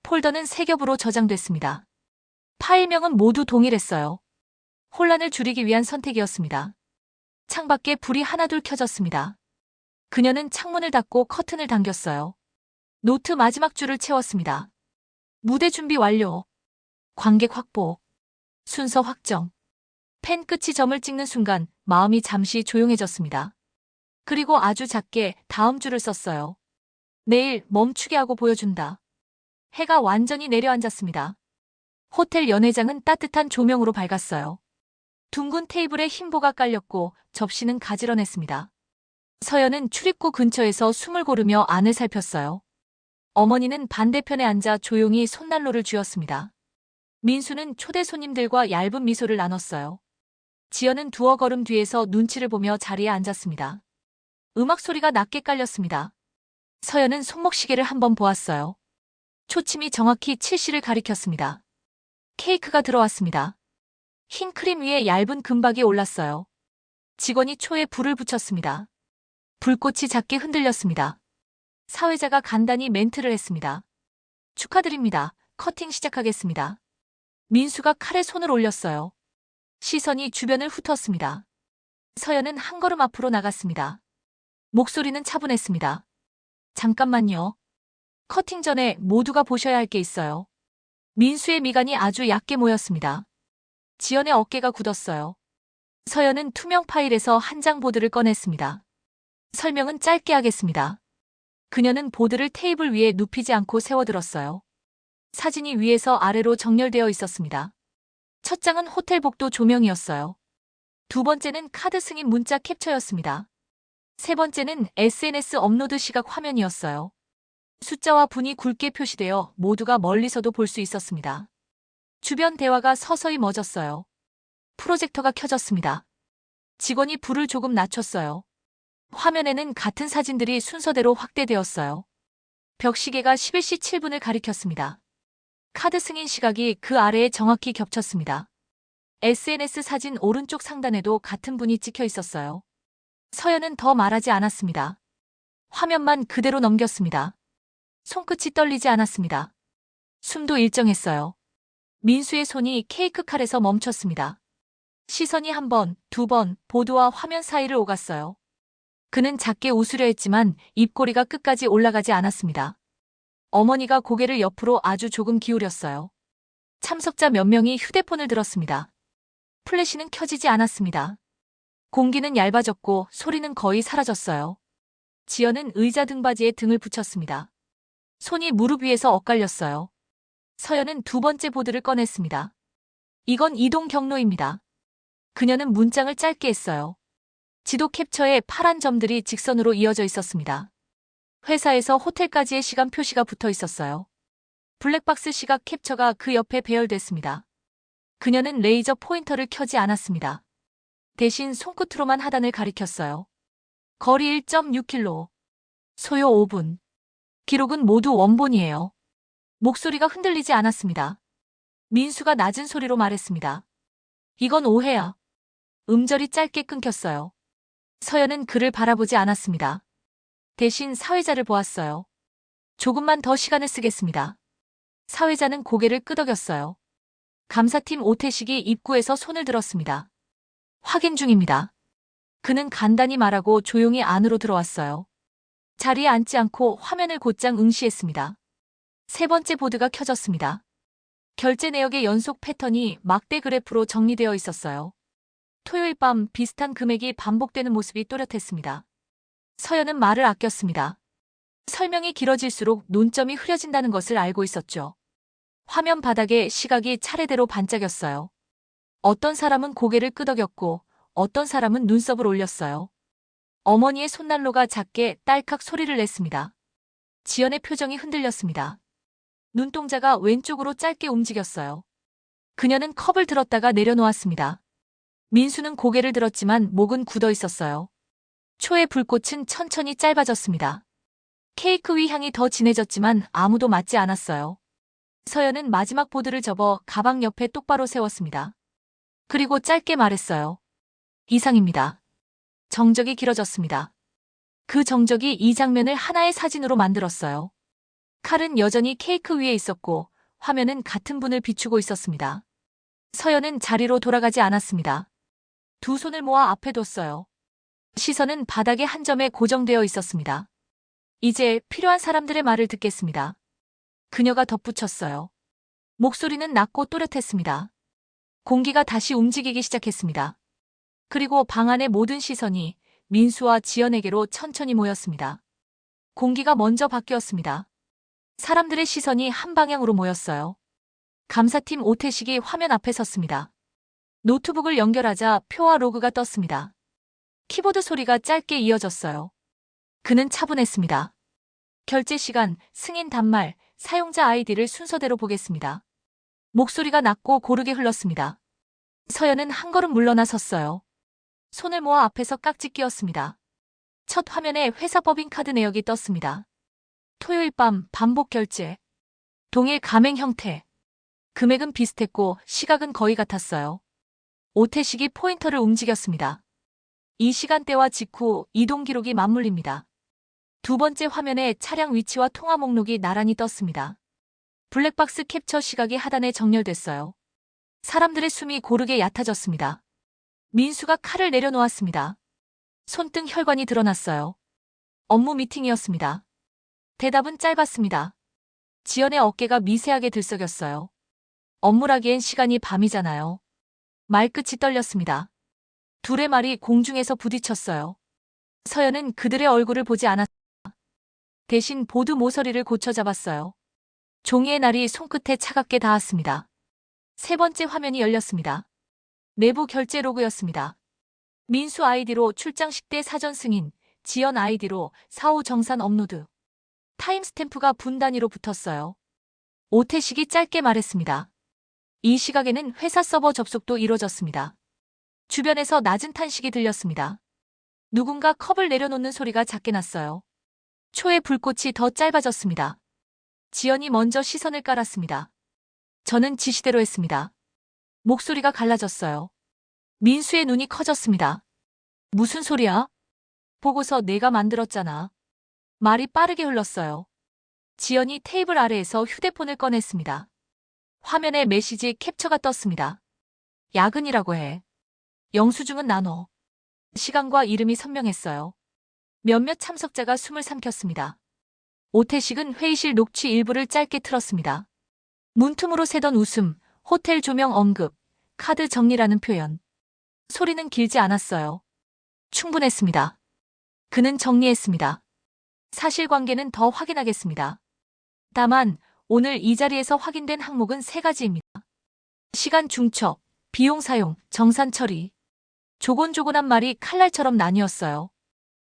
Speaker 1: 폴더는 3겹으로 저장됐습니다. 파일명은 모두 동일했어요. 혼란을 줄이기 위한 선택이었습니다. 창밖에 불이 하나둘 켜졌습니다. 그녀는 창문을 닫고 커튼을 당겼어요. 노트 마지막 줄을 채웠습니다. 무대 준비 완료. 관객 확보. 순서 확정. 펜 끝이 점을 찍는 순간 마음이 잠시 조용해졌습니다. 그리고 아주 작게 다음 줄을 썼어요. 내일 멈추게 하고 보여준다. 해가 완전히 내려앉았습니다. 호텔 연회장은 따뜻한 조명으로 밝았어요. 둥근 테이블에 흰보가 깔렸고 접시는 가지런했습니다. 서연은 출입구 근처에서 숨을 고르며 안을 살폈어요. 어머니는 반대편에 앉아 조용히 손난로를 쥐었습니다. 민수는 초대 손님들과 얇은 미소를 나눴어요. 지연은 두어 걸음 뒤에서 눈치를 보며 자리에 앉았습니다. 음악 소리가 낮게 깔렸습니다. 서연은 손목시계를 한번 보았어요. 초침이 정확히 7시를 가리켰습니다. 케이크가 들어왔습니다. 흰 크림 위에 얇은 금박이 올랐어요. 직원이 초에 불을 붙였습니다. 불꽃이 작게 흔들렸습니다. 사회자가 간단히 멘트를 했습니다. 축하드립니다. 커팅 시작하겠습니다. 민수가 칼에 손을 올렸어요. 시선이 주변을 훑었습니다. 서연은 한 걸음 앞으로 나갔습니다. 목소리는 차분했습니다. 잠깐만요. 커팅 전에 모두가 보셔야 할 게 있어요. 민수의 미간이 아주 얕게 모였습니다. 지연의 어깨가 굳었어요. 서연은 투명 파일에서 한 장 보드를 꺼냈습니다. 설명은 짧게 하겠습니다. 그녀는 보드를 테이블 위에 눕히지 않고 세워들었어요. 사진이 위에서 아래로 정렬되어 있었습니다. 첫 장은 호텔 복도 조명이었어요. 두 번째는 카드 승인 문자 캡처였습니다. 세 번째는 SNS 업로드 시각 화면이었어요. 숫자와 분이 굵게 표시되어 모두가 멀리서도 볼 수 있었습니다. 주변 대화가 서서히 멎었어요. 프로젝터가 켜졌습니다. 직원이 불을 조금 낮췄어요. 화면에는 같은 사진들이 순서대로 확대되었어요. 벽시계가 11시 7분을 가리켰습니다. 카드 승인 시각이 그 아래에 정확히 겹쳤습니다. SNS 사진 오른쪽 상단에도 같은 분이 찍혀 있었어요. 서연은 더 말하지 않았습니다. 화면만 그대로 넘겼습니다. 손끝이 떨리지 않았습니다. 숨도 일정했어요. 민수의 손이 케이크 칼에서 멈췄습니다. 시선이 한 번, 두 번 보드와 화면 사이를 오갔어요. 그는 작게 웃으려 했지만 입꼬리가 끝까지 올라가지 않았습니다. 어머니가 고개를 옆으로 아주 조금 기울였어요. 참석자 몇 명이 휴대폰을 들었습니다. 플래시는 켜지지 않았습니다. 공기는 얇아졌고 소리는 거의 사라졌어요. 지연은 의자 등받이에 등을 붙였습니다. 손이 무릎 위에서 엇갈렸어요. 서연은 두 번째 보드를 꺼냈습니다. 이건 이동 경로입니다. 그녀는 문장을 짧게 했어요. 지도 캡처에 파란 점들이 직선으로 이어져 있었습니다. 회사에서 호텔까지의 시간 표시가 붙어 있었어요. 블랙박스 시각 캡처가 그 옆에 배열됐습니다. 그녀는 레이저 포인터를 켜지 않았습니다. 대신 손끝으로만 하단을 가리켰어요. 거리 1.6km. 소요 5분. 기록은 모두 원본이에요. 목소리가 흔들리지 않았습니다. 민수가 낮은 소리로 말했습니다. 이건 오해야. 음절이 짧게 끊겼어요. 서연은 그를 바라보지 않았습니다. 대신 사회자를 보았어요. 조금만 더 시간을 쓰겠습니다. 사회자는 고개를 끄덕였어요. 감사팀 오태식이 입구에서 손을 들었습니다. 확인 중입니다. 그는 간단히 말하고 조용히 안으로 들어왔어요. 자리에 앉지 않고 화면을 곧장 응시했습니다. 세 번째 보드가 켜졌습니다. 결제 내역의 연속 패턴이 막대 그래프로 정리되어 있었어요. 토요일 밤 비슷한 금액이 반복되는 모습이 또렷했습니다. 서연은 말을 아꼈습니다. 설명이 길어질수록 논점이 흐려진다는 것을 알고 있었죠. 화면 바닥에 시각이 차례대로 반짝였어요. 어떤 사람은 고개를 끄덕였고 어떤 사람은 눈썹을 올렸어요. 어머니의 손난로가 작게 딸깍 소리를 냈습니다. 지연의 표정이 흔들렸습니다. 눈동자가 왼쪽으로 짧게 움직였어요. 그녀는 컵을 들었다가 내려놓았습니다. 민수는 고개를 들었지만 목은 굳어 있었어요. 초의 불꽃은 천천히 짧아졌습니다. 케이크 위 향이 더 진해졌지만 아무도 맞지 않았어요. 서연은 마지막 보드를 접어 가방 옆에 똑바로 세웠습니다. 그리고 짧게 말했어요. 이상입니다. 정적이 길어졌습니다. 그 정적이 이 장면을 하나의 사진으로 만들었어요. 칼은 여전히 케이크 위에 있었고 화면은 같은 분을 비추고 있었습니다. 서연은 자리로 돌아가지 않았습니다. 두 손을 모아 앞에 뒀어요. 시선은 바닥의 한 점에 고정되어 있었습니다. 이제 필요한 사람들의 말을 듣겠습니다. 그녀가 덧붙였어요. 목소리는 낮고 또렷했습니다. 공기가 다시 움직이기 시작했습니다. 그리고 방 안의 모든 시선이 민수와 지연에게로 천천히 모였습니다. 공기가 먼저 바뀌었습니다. 사람들의 시선이 한 방향으로 모였어요. 감사팀 오태식이 화면 앞에 섰습니다. 노트북을 연결하자 표와 로그가 떴습니다. 키보드 소리가 짧게 이어졌어요. 그는 차분했습니다. 결제 시간, 승인 단말, 사용자 아이디를 순서대로 보겠습니다. 목소리가 낮고 고르게 흘렀습니다. 서연은 한 걸음 물러나 섰어요. 손을 모아 앞에서 깍지 끼웠습니다. 첫 화면에 회사 법인카드 내역이 떴습니다. 토요일 밤 반복 결제. 동일 가맹 형태. 금액은 비슷했고 시각은 거의 같았어요. 오태식이 포인터를 움직였습니다. 이 시간대와 직후 이동 기록이 맞물립니다. 두 번째 화면에 차량 위치와 통화 목록이 나란히 떴습니다. 블랙박스 캡처 시각이 하단에 정렬됐어요. 사람들의 숨이 고르게 얕아졌습니다. 민수가 칼을 내려놓았습니다. 손등 혈관이 드러났어요. 업무 미팅이었습니다. 대답은 짧았습니다. 지연의 어깨가 미세하게 들썩였어요. 업무라기엔 시간이 밤이잖아요. 말끝이 떨렸습니다. 둘의 말이 공중에서 부딪혔어요. 서연은 그들의 얼굴을 보지 않았습니다. 대신 보드 모서리를 고쳐 잡았어요. 종이의 날이 손끝에 차갑게 닿았습니다. 세 번째 화면이 열렸습니다. 내부 결제 로그였습니다. 민수 아이디로 출장식 때 사전 승인, 지연 아이디로 사후 정산 업로드. 타임스탬프가 분 단위로 붙었어요. 오태식이 짧게 말했습니다. 이 시각에는 회사 서버 접속도 이루어졌습니다. 주변에서 낮은 탄식이 들렸습니다. 누군가 컵을 내려놓는 소리가 작게 났어요. 초의 불꽃이 더 짧아졌습니다. 지연이 먼저 시선을 깔았습니다. 저는 지시대로 했습니다. 목소리가 갈라졌어요. 민수의 눈이 커졌습니다. 무슨 소리야? 보고서 내가 만들었잖아. 말이 빠르게 흘렀어요. 지연이 테이블 아래에서 휴대폰을 꺼냈습니다. 화면에 메시지 캡처가 떴습니다. 야근이라고 해. 영수증은 나눠. 시간과 이름이 선명했어요. 몇몇 참석자가 숨을 삼켰습니다. 오태식은 회의실 녹취 일부를 짧게 틀었습니다. 문틈으로 새던 웃음, 호텔 조명 언급, 카드 정리라는 표현. 소리는 길지 않았어요. 충분했습니다. 그는 정리했습니다. 사실관계는 더 확인하겠습니다. 다만 오늘 이 자리에서 확인된 항목은 3가지입니다. 시간 중첩, 비용 사용, 정산 처리. 조곤조곤한 말이 칼날처럼 나뉘었어요.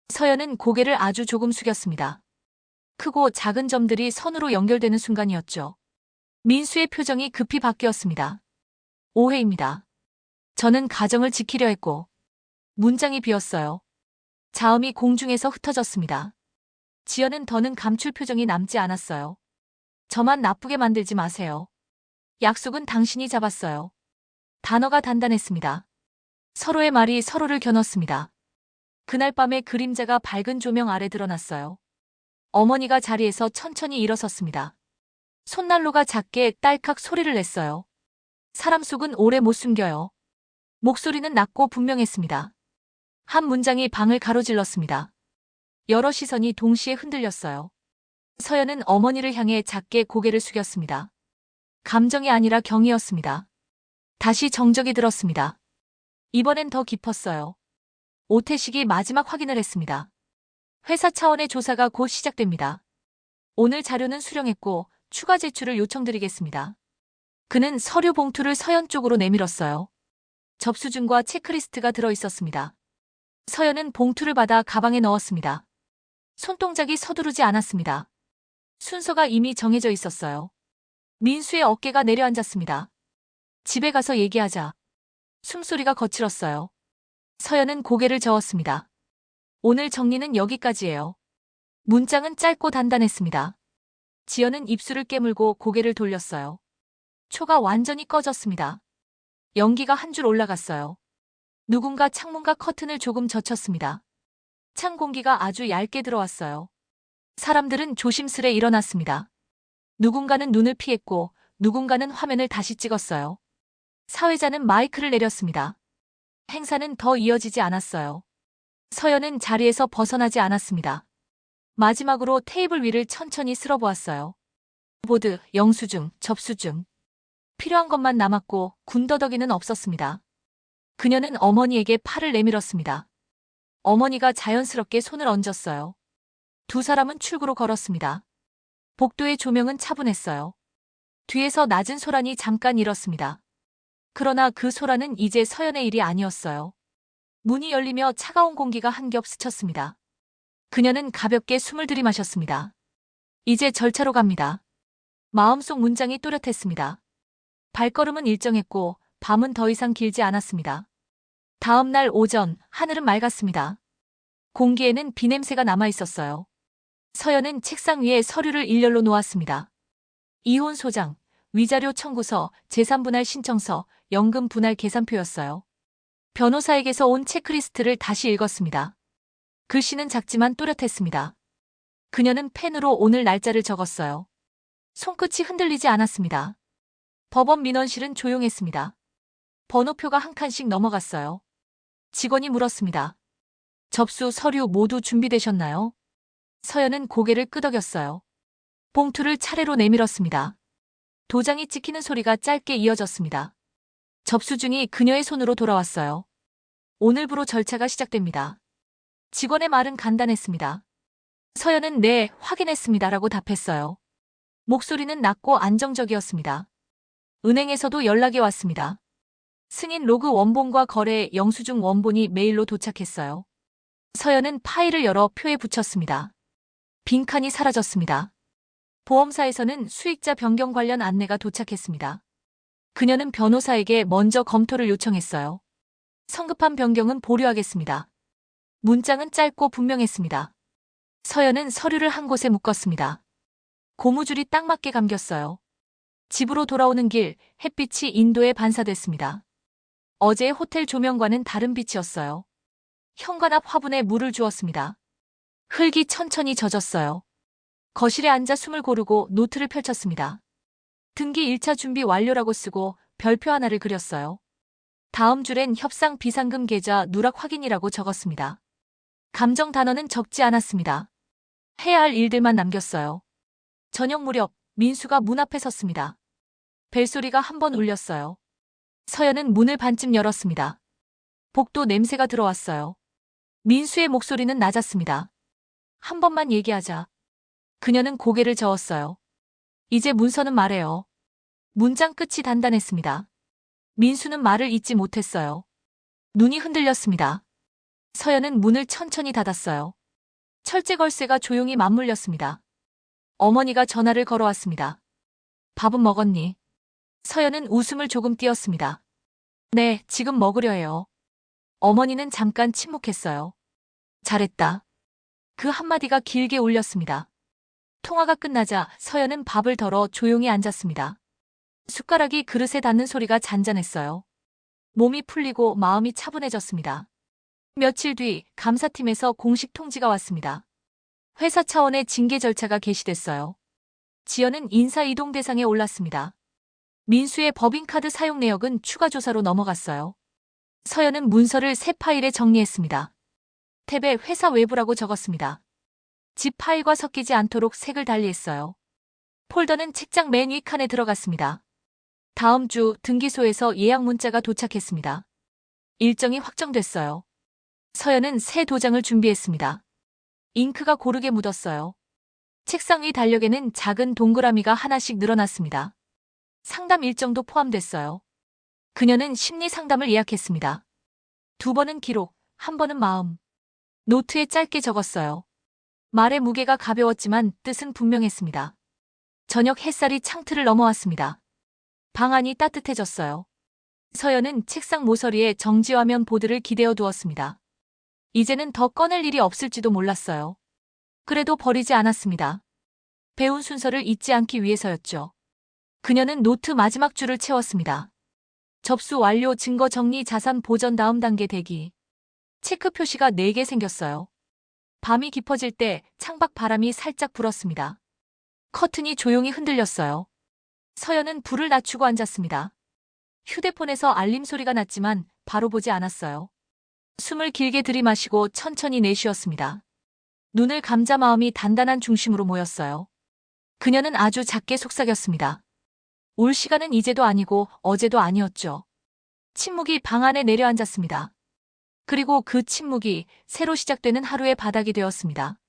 Speaker 1: 서연은 고개를 아주 조금 숙였습니다. 크고 작은 점들이 선으로 연결되는 순간이었죠. 민수의 표정이 급히 바뀌었습니다. 오해입니다. 저는 가정을 지키려 했고. 문장이 비었어요. 자음이 공중에서 흩어졌습니다. 지연은 더는 감출 표정이 남지 않았어요. 저만 나쁘게 만들지 마세요. 약속은 당신이 잡았어요. 단어가 단단했습니다. 서로의 말이 서로를 겨눴습니다. 그날 밤의 그림자가 밝은 조명 아래 드러났어요. 어머니가 자리에서 천천히 일어섰습니다. 손난로가 작게 딸깍 소리를 냈어요. 사람 속은 오래 못 숨겨요. 목소리는 낮고 분명했습니다. 한 문장이 방을 가로질렀습니다. 여러 시선이 동시에 흔들렸어요. 서연은 어머니를 향해 작게 고개를 숙였습니다. 감정이 아니라 경이었습니다. 다시 정적이 들었습니다. 이번엔 더 깊었어요. 오태식이 마지막 확인을 했습니다. 회사 차원의 조사가 곧 시작됩니다. 오늘 자료는 수령했고 추가 제출을 요청드리겠습니다. 그는 서류 봉투를 서연 쪽으로 내밀었어요. 접수증과 체크리스트가 들어있었습니다. 서연은 봉투를 받아 가방에 넣었습니다. 손동작이 서두르지 않았습니다. 순서가 이미 정해져 있었어요. 민수의 어깨가 내려앉았습니다. 집에 가서 얘기하자. 숨소리가 거칠었어요. 서연은 고개를 저었습니다. 오늘 정리는 여기까지예요. 문장은 짧고 단단했습니다. 지연은 입술을 깨물고 고개를 돌렸어요. 초가 완전히 꺼졌습니다. 연기가 한 줄 올라갔어요. 누군가 창문과 커튼을 조금 젖혔습니다. 찬 공기가 아주 얇게 들어왔어요. 사람들은 조심스레 일어났습니다. 누군가는 눈을 피했고 누군가는 화면을 다시 찍었어요. 사회자는 마이크를 내렸습니다. 행사는 더 이어지지 않았어요. 서연은 자리에서 벗어나지 않았습니다. 마지막으로 테이블 위를 천천히 쓸어보았어요. 보드, 영수증, 접수증. 필요한 것만 남았고 군더더기는 없었습니다. 그녀는 어머니에게 팔을 내밀었습니다. 어머니가 자연스럽게 손을 얹었어요. 두 사람은 출구로 걸었습니다. 복도의 조명은 차분했어요. 뒤에서 낮은 소란이 잠깐 일었습니다. 그러나 그 소란은 이제 서연의 일이 아니었어요. 문이 열리며 차가운 공기가 한 겹 스쳤습니다. 그녀는 가볍게 숨을 들이마셨습니다. 이제 절차로 갑니다. 마음속 문장이 또렷했습니다. 발걸음은 일정했고 밤은 더 이상 길지 않았습니다. 다음 날 오전 하늘은 맑았습니다. 공기에는 비냄새가 남아있었어요. 서연은 책상 위에 서류를 일렬로 놓았습니다. 이혼 소장, 위자료 청구서, 재산분할 신청서, 연금 분할 계산표였어요. 변호사에게서 온 체크리스트를 다시 읽었습니다. 글씨는 작지만 또렷했습니다. 그녀는 펜으로 오늘 날짜를 적었어요. 손끝이 흔들리지 않았습니다. 법원 민원실은 조용했습니다. 번호표가 한 칸씩 넘어갔어요. 직원이 물었습니다. 접수 서류 모두 준비되셨나요? 서연은 고개를 끄덕였어요. 봉투를 차례로 내밀었습니다. 도장이 찍히는 소리가 짧게 이어졌습니다. 접수증이 그녀의 손으로 돌아왔어요. 오늘부로 절차가 시작됩니다. 직원의 말은 간단했습니다. 서연은 네, 확인했습니다라고 답했어요. 목소리는 낮고 안정적이었습니다. 은행에서도 연락이 왔습니다. 승인 로그 원본과 거래 영수증 원본이 메일로 도착했어요. 서연은 파일을 열어 표에 붙였습니다. 빈칸이 사라졌습니다. 보험사에서는 수익자 변경 관련 안내가 도착했습니다. 그녀는 변호사에게 먼저 검토를 요청했어요. 성급한 변경은 보류하겠습니다. 문장은 짧고 분명했습니다. 서연은 서류를 한 곳에 묶었습니다. 고무줄이 딱 맞게 감겼어요. 집으로 돌아오는 길, 햇빛이 인도에 반사됐습니다. 어제의 호텔 조명과는 다른 빛이었어요. 현관 앞 화분에 물을 주었습니다. 흙이 천천히 젖었어요. 거실에 앉아 숨을 고르고 노트를 펼쳤습니다. 등기 1차 준비 완료라고 쓰고 별표 하나를 그렸어요. 다음 줄엔 협상 비상금 계좌 누락 확인이라고 적었습니다. 감정 단어는 적지 않았습니다. 해야 할 일들만 남겼어요. 저녁 무렵 민수가 문 앞에 섰습니다. 벨소리가 한 번 울렸어요. 서연은 문을 반쯤 열었습니다. 복도 냄새가 들어왔어요. 민수의 목소리는 낮았습니다. 한 번만 얘기하자. 그녀는 고개를 저었어요. 이제 문서는 말해요. 문장 끝이 단단했습니다. 민수는 말을 잇지 못했어요. 눈이 흔들렸습니다. 서연은 문을 천천히 닫았어요. 철제걸쇠가 조용히 맞물렸습니다. 어머니가 전화를 걸어왔습니다. 밥은 먹었니? 서연은 웃음을 조금 띄었습니다. 네, 지금 먹으려 해요. 어머니는 잠깐 침묵했어요. 잘했다. 그 한마디가 길게 울렸습니다. 통화가 끝나자 서연은 밥을 덜어 조용히 앉았습니다. 숟가락이 그릇에 닿는 소리가 잔잔했어요. 몸이 풀리고 마음이 차분해졌습니다. 며칠 뒤 감사팀에서 공식 통지가 왔습니다. 회사 차원의 징계 절차가 개시됐어요. 지연은 인사 이동 대상에 올랐습니다. 민수의 법인카드 사용 내역은 추가 조사로 넘어갔어요. 서연은 문서를 새 파일에 정리했습니다. 탭에 회사 외부라고 적었습니다. 집 파일과 섞이지 않도록 색을 달리했어요. 폴더는 책장 맨 위 칸에 들어갔습니다. 다음 주 등기소에서 예약 문자가 도착했습니다. 일정이 확정됐어요. 서연은 새 도장을 준비했습니다. 잉크가 고르게 묻었어요. 책상 위 달력에는 작은 동그라미가 하나씩 늘어났습니다. 상담 일정도 포함됐어요. 그녀는 심리 상담을 예약했습니다. 2번은 기록, 1번은 마음. 노트에 짧게 적었어요. 말의 무게가 가벼웠지만 뜻은 분명했습니다. 저녁 햇살이 창틀을 넘어왔습니다. 방 안이 따뜻해졌어요. 서연은 책상 모서리에 정지화면 보드를 기대어 두었습니다. 이제는 더 꺼낼 일이 없을지도 몰랐어요. 그래도 버리지 않았습니다. 배운 순서를 잊지 않기 위해서였죠. 그녀는 노트 마지막 줄을 채웠습니다. 접수 완료 증거 정리 자산 보전 다음 단계 대기. 체크 표시가 4개 생겼어요. 밤이 깊어질 때 창밖 바람이 살짝 불었습니다. 커튼이 조용히 흔들렸어요. 서연은 불을 낮추고 앉았습니다. 휴대폰에서 알림 소리가 났지만 바로 보지 않았어요. 숨을 길게 들이마시고 천천히 내쉬었습니다. 눈을 감자 마음이 단단한 중심으로 모였어요. 그녀는 아주 작게 속삭였습니다. 올 시간은 이제도 아니고 어제도 아니었죠. 침묵이 방 안에 내려앉았습니다. 그리고 그 침묵이 새로 시작되는 하루의 바닥이 되었습니다.